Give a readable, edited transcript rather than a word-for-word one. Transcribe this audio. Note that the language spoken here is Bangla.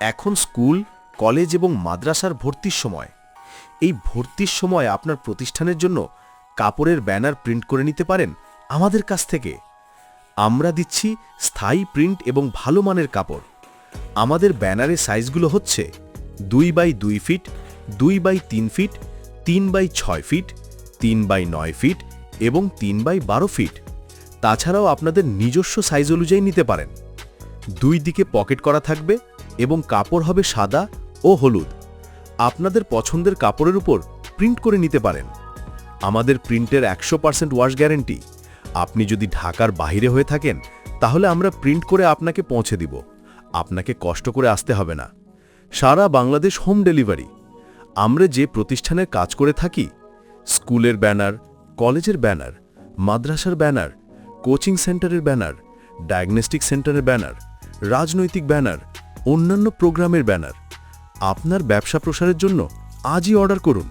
এখন স্কুল, কলেজ এবং মাদ্রাসার ভর্তির সময়। এই ভর্তির সময় আপনার প্রতিষ্ঠানের জন্য কাপড়ের ব্যানার প্রিন্ট করে নিতে পারেন আমাদের কাছ থেকে। আমরা দিচ্ছি স্থায়ী প্রিন্ট এবং ভালো মানের কাপড়। আমাদের ব্যানারের সাইজগুলো হচ্ছে 2x2 fit, 2x3 fit, 3x6 fit, 3x9 fit এবং 3x12 ফিট। তাছাড়াও আপনাদের নিজস্ব সাইজ অনুযায়ী নিতে পারেন। দুই দিকে পকেট করা থাকবে এবং কাপড় হবে সাদা ও হলুদ। আপনাদের পছন্দের কাপড়ের উপর প্রিন্ট করে নিতে পারেন। আমাদের প্রিন্টের 100% ওয়াশ গ্যারেন্টি। আপনি যদি ঢাকার বাইরে হয়ে থাকেন তাহলে আমরা প্রিন্ট করে আপনাকে পৌঁছে দিব। আপনাকে কষ্ট করে আসতে হবে না। সারা বাংলাদেশ হোম ডেলিভারি। আমরা যে প্রতিষ্ঠানের কাজ করে থাকি, স্কুলের ব্যানার, কলেজের ব্যানার, মাদ্রাসার ব্যানার, কোচিং সেন্টারের ব্যানার, ডায়াগনস্টিক সেন্টারের ব্যানার, রাজনৈতিক ব্যানার, অন্যান্য প্রোগ্রামের ব্যানার। আপনার ব্যবসা প্রসারের জন্য আজই অর্ডার করুন।